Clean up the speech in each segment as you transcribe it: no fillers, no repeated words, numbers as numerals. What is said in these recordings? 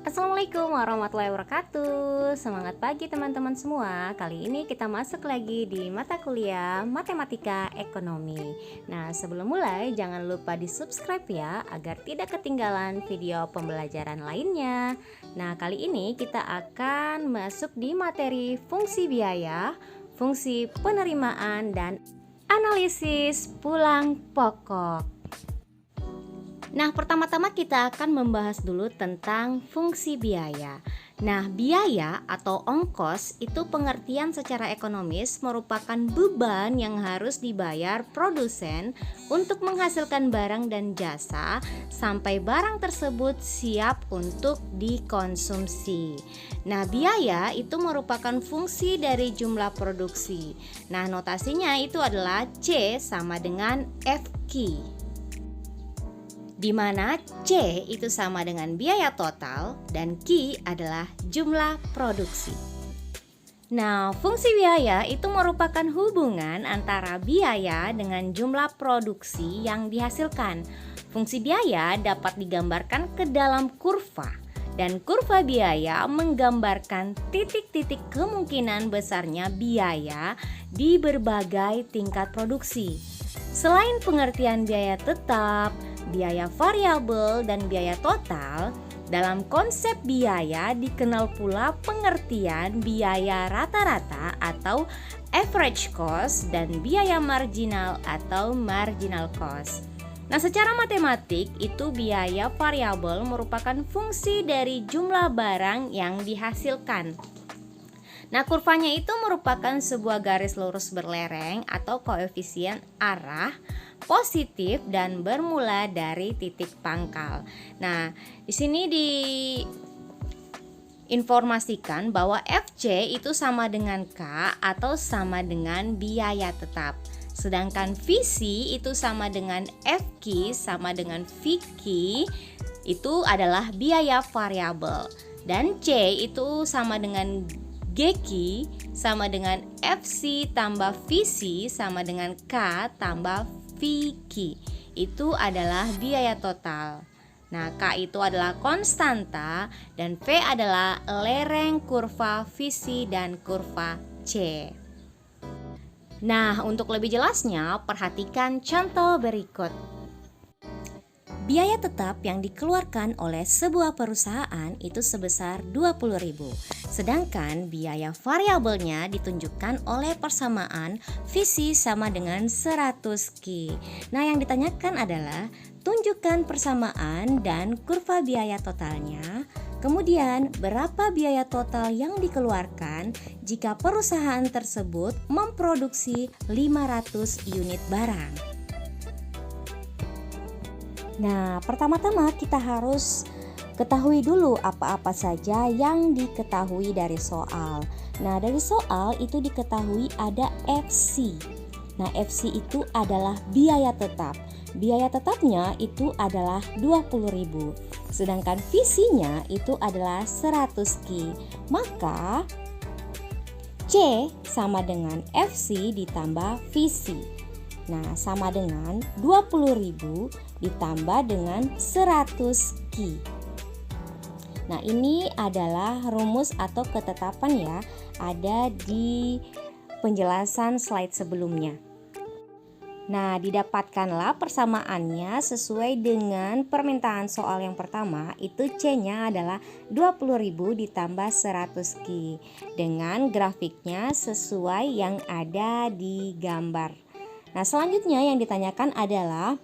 Assalamualaikum warahmatullahi wabarakatuh. Semangat pagi teman-teman semua. Kali ini kita masuk lagi di mata kuliah Matematika Ekonomi. Nah, sebelum mulai jangan lupa di-subscribe ya agar tidak ketinggalan video pembelajaran lainnya. Nah, kali ini kita akan masuk di materi fungsi biaya, fungsi penerimaan dan analisis pulang pokok. Nah, pertama-tama kita akan membahas dulu tentang fungsi biaya. Nah, biaya atau ongkos itu pengertian secara ekonomis merupakan beban yang harus dibayar produsen untuk menghasilkan barang dan jasa sampai barang tersebut siap untuk dikonsumsi. Nah, biaya itu merupakan fungsi dari jumlah produksi. Nah, notasinya itu adalah C sama dengan FQ, di mana C itu sama dengan biaya total dan Q adalah jumlah produksi. Nah, fungsi biaya itu merupakan hubungan antara biaya dengan jumlah produksi yang dihasilkan. Fungsi biaya dapat digambarkan ke dalam kurva, dan kurva biaya menggambarkan titik-titik kemungkinan besarnya biaya di berbagai tingkat produksi. Selain pengertian biaya tetap, biaya variabel, dan biaya total, dalam konsep biaya dikenal pula pengertian biaya rata-rata atau average cost dan biaya marginal atau marginal cost. Nah, secara matematik itu biaya variabel merupakan fungsi dari jumlah barang yang dihasilkan. Nah, kurvanya itu merupakan sebuah garis lurus berlereng atau koefisien arah positif dan bermula dari titik pangkal. Nah, di sini diinformasikan bahwa FC itu sama dengan K atau sama dengan biaya tetap. Sedangkan VC itu sama dengan FQ sama dengan VQ itu adalah biaya variabel. Dan C itu sama dengan GQ sama dengan FC tambah VC sama dengan K tambah VQ. Itu adalah biaya total. Nah, K itu adalah konstanta dan V adalah lereng kurva VC dan kurva C. Nah, untuk lebih jelasnya perhatikan contoh berikut. Biaya tetap yang dikeluarkan oleh sebuah perusahaan itu sebesar 20.000. Sedangkan biaya variabelnya ditunjukkan oleh persamaan VC sama dengan 100Q. Nah, yang ditanyakan adalah tunjukkan persamaan dan kurva biaya totalnya. Kemudian, berapa biaya total yang dikeluarkan jika perusahaan tersebut memproduksi 500 unit barang? Nah, pertama-tama kita harus ketahui dulu apa-apa saja yang diketahui dari soal. Nah, dari soal itu diketahui ada FC. Nah, FC itu adalah biaya tetap. Biaya tetapnya itu adalah 20.000. Sedangkan VC-nya itu adalah 100Q. Maka C sama dengan FC ditambah VC. Nah, sama dengan 20.000 ditambah dengan 100Q. Nah, ini adalah rumus atau ketetapan ya, ada di penjelasan slide sebelumnya. Nah, didapatkanlah persamaannya sesuai dengan permintaan soal yang pertama, itu C-nya adalah 20.000 ditambah 100Q dengan grafiknya sesuai yang ada di gambar. Nah, selanjutnya yang ditanyakan adalah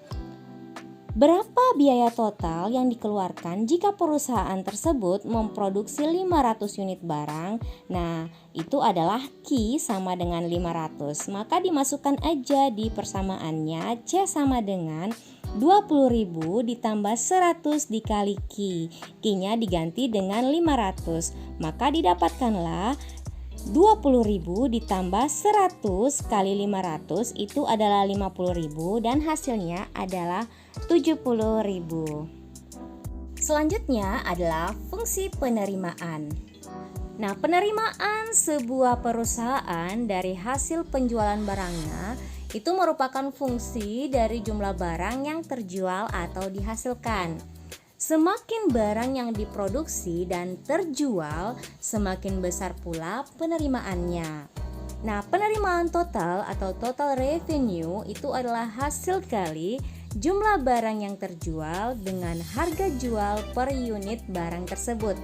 berapa biaya total yang dikeluarkan jika perusahaan tersebut memproduksi 500 unit barang? Nah, itu adalah Q sama dengan 500. Maka dimasukkan aja di persamaannya C sama dengan 20.000 ditambah 100 dikali Q. Q-nya diganti dengan 500. Maka didapatkanlah 20.000 ditambah 100 kali 500 itu adalah 50.000 dan hasilnya adalah 70.000. Selanjutnya adalah fungsi penerimaan. Nah, penerimaan sebuah perusahaan dari hasil penjualan barangnya itu merupakan fungsi dari jumlah barang yang terjual atau dihasilkan. Semakin barang yang diproduksi dan terjual, semakin besar pula penerimaannya. Nah, penerimaan total atau total revenue itu adalah hasil kali jumlah barang yang terjual dengan harga jual per unit barang tersebut.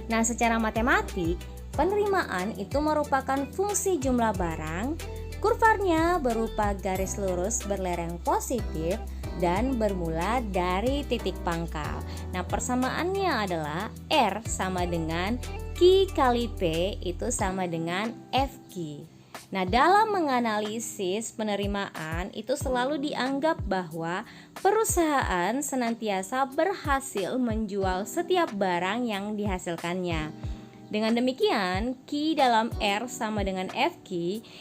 Nah, secara matematik, penerimaan itu merupakan fungsi jumlah barang, kurvanya berupa garis lurus berlereng positif dan bermula dari titik pangkal. Nah, persamaannya adalah R sama dengan Q kali P itu sama dengan FQ. Nah, dalam menganalisis penerimaan itu selalu dianggap bahwa perusahaan senantiasa berhasil menjual setiap barang yang dihasilkannya. Dengan demikian, Q dalam R sama dengan FQ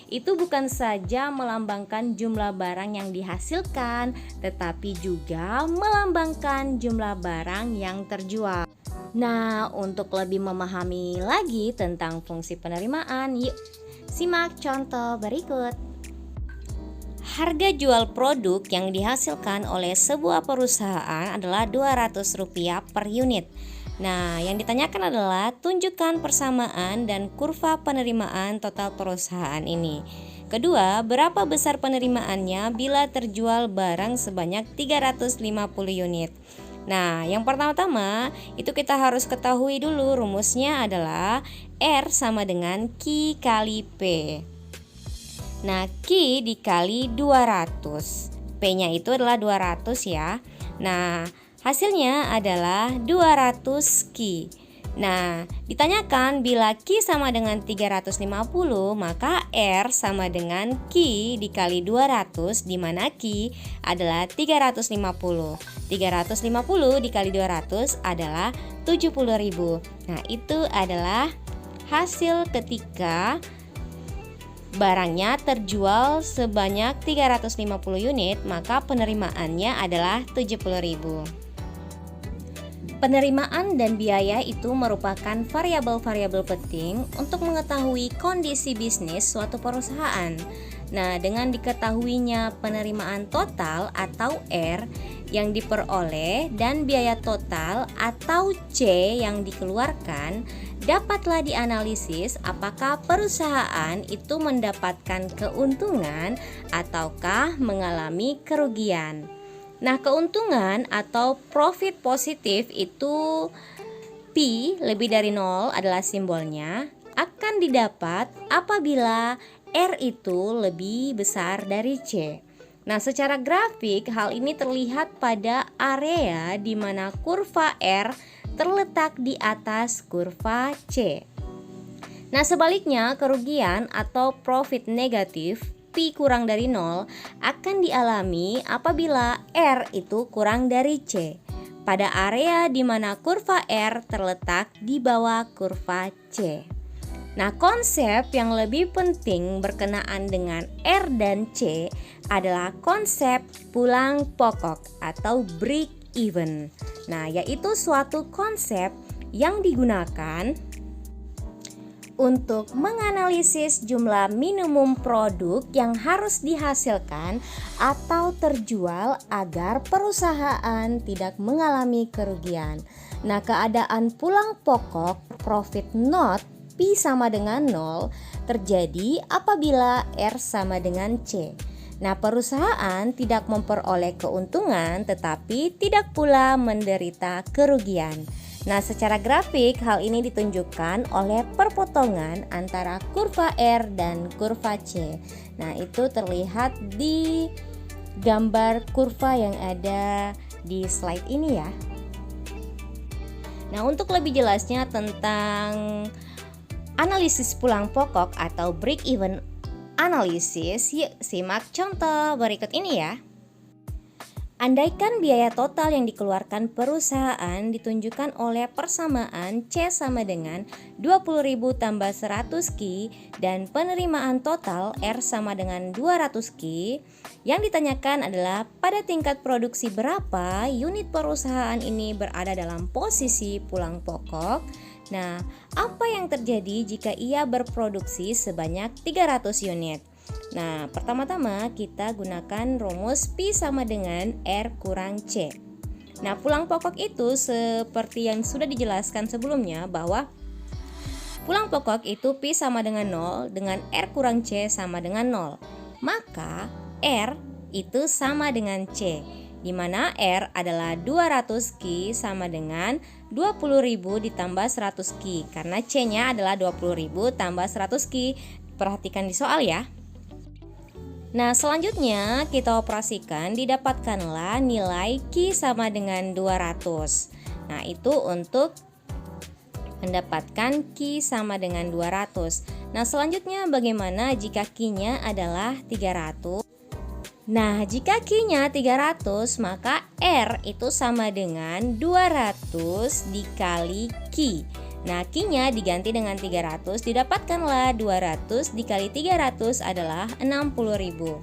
itu bukan saja melambangkan jumlah barang yang dihasilkan, tetapi juga melambangkan jumlah barang yang terjual. Nah, untuk lebih memahami lagi tentang fungsi penerimaan, yuk simak contoh berikut. Harga jual produk yang dihasilkan oleh sebuah perusahaan adalah Rp200 per unit. Nah, yang ditanyakan adalah tunjukkan persamaan dan kurva penerimaan total perusahaan ini. Kedua, berapa besar penerimaannya bila terjual barang sebanyak 350 unit. Nah, yang pertama-tama itu kita harus ketahui dulu rumusnya adalah R sama dengan Q kali P. Nah, Q dikali 200. P-nya itu adalah 200 ya. Nah, hasilnya adalah 200 Q. Nah, ditanyakan bila Q sama dengan 350, maka R sama dengan Q dikali 200, di mana Q adalah 350. 350 dikali 200 adalah 70.000. Nah, itu adalah hasil ketika barangnya terjual sebanyak 350 unit, maka penerimaannya adalah 70.000. Penerimaan dan biaya itu merupakan variabel-variabel penting untuk mengetahui kondisi bisnis suatu perusahaan. Nah, dengan diketahuinya penerimaan total atau R yang diperoleh dan biaya total atau C yang dikeluarkan, dapatlah dianalisis apakah perusahaan itu mendapatkan keuntungan ataukah mengalami kerugian. Nah, keuntungan atau profit positif itu P lebih dari 0 adalah simbolnya, akan didapat apabila R itu lebih besar dari C. Nah, secara grafik hal ini terlihat pada area di mana kurva R terletak di atas kurva C. Nah, sebaliknya kerugian atau profit negatif P kurang dari 0 akan dialami apabila R itu kurang dari C pada area di mana kurva R terletak di bawah kurva C. Nah, konsep yang lebih penting berkenaan dengan R dan C adalah konsep pulang pokok atau break even. Nah, yaitu suatu konsep yang digunakan untuk menganalisis jumlah minimum produk yang harus dihasilkan atau terjual agar perusahaan tidak mengalami kerugian. Nah, keadaan pulang pokok profit not P sama dengan 0 terjadi apabila R sama dengan C. Nah, perusahaan tidak memperoleh keuntungan tetapi tidak pula menderita kerugian. Nah, secara grafik hal ini ditunjukkan oleh perpotongan antara kurva R dan kurva C. Nah, itu terlihat di gambar kurva yang ada di slide ini ya. Nah, untuk lebih jelasnya tentang analisis pulang pokok atau break even analisis, yuk simak contoh berikut ini ya. Andaikan biaya total yang dikeluarkan perusahaan ditunjukkan oleh persamaan C sama dengan 20.000 tambah 100 Q dan penerimaan total R sama dengan 200 Q, yang ditanyakan adalah pada tingkat produksi berapa unit perusahaan ini berada dalam posisi pulang pokok. Nah, apa yang terjadi jika ia berproduksi sebanyak 300 unit? Nah, pertama-tama kita gunakan rumus P sama dengan R kurang C. Nah, pulang pokok itu seperti yang sudah dijelaskan sebelumnya bahwa pulang pokok itu Pi sama dengan 0 dengan R kurang C sama dengan 0. Maka R itu sama dengan C, di mana R adalah 200 Ki sama dengan 20.000 ditambah 100 Ki, karena C-nya adalah 20.000 tambah 100 Ki. Perhatikan di soal ya. Nah, selanjutnya kita operasikan, didapatkanlah nilai Ki sama dengan 200. Nah, itu untuk mendapatkan Ki sama dengan 200. Nah, selanjutnya bagaimana jika Ki-nya adalah 300? Nah, jika Ki-nya 300, maka R itu sama dengan 200 dikali Ki. Nah, Ki-nya diganti dengan 300, didapatkanlah 200 dikali 300 adalah 60.000.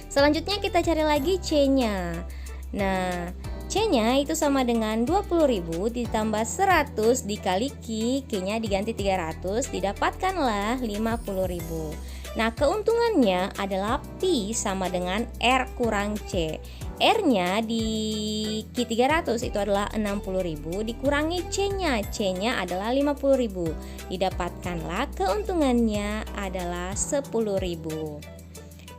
Selanjutnya kita cari lagi C-nya. Nah, C-nya itu sama dengan 20.000 ditambah 100 dikali Ki, Ki-nya diganti 300, didapatkanlah 50.000. Nah, keuntungannya adalah Pi sama dengan R kurang C. R-nya di Ki 300 itu adalah 60.000 dikurangi C-nya. C-nya adalah 50.000. Didapatkanlah keuntungannya adalah 10.000.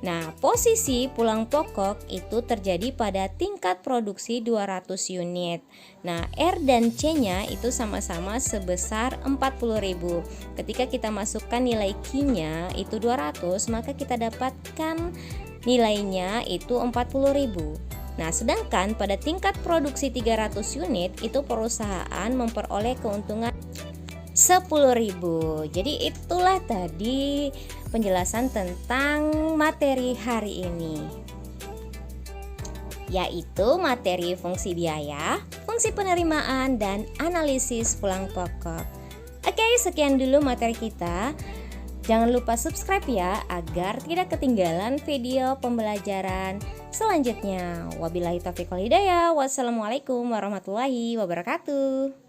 Nah, posisi pulang pokok itu terjadi pada tingkat produksi 200 unit. Nah, R dan C-nya itu sama-sama sebesar 40.000. Ketika kita masukkan nilai Q-nya itu 200, maka kita dapatkan nilainya itu 40.000. Nah, sedangkan pada tingkat produksi 300 unit itu perusahaan memperoleh keuntungan 10.000. Jadi itulah tadi penjelasan tentang materi hari ini, yaitu materi fungsi biaya, fungsi penerimaan, dan analisis pulang pokok. Oke, sekian dulu materi kita. Jangan lupa subscribe ya, agar tidak ketinggalan video pembelajaran selanjutnya. Wabillahi taufiq wal hidayah. Wassalamualaikum warahmatullahi wabarakatuh.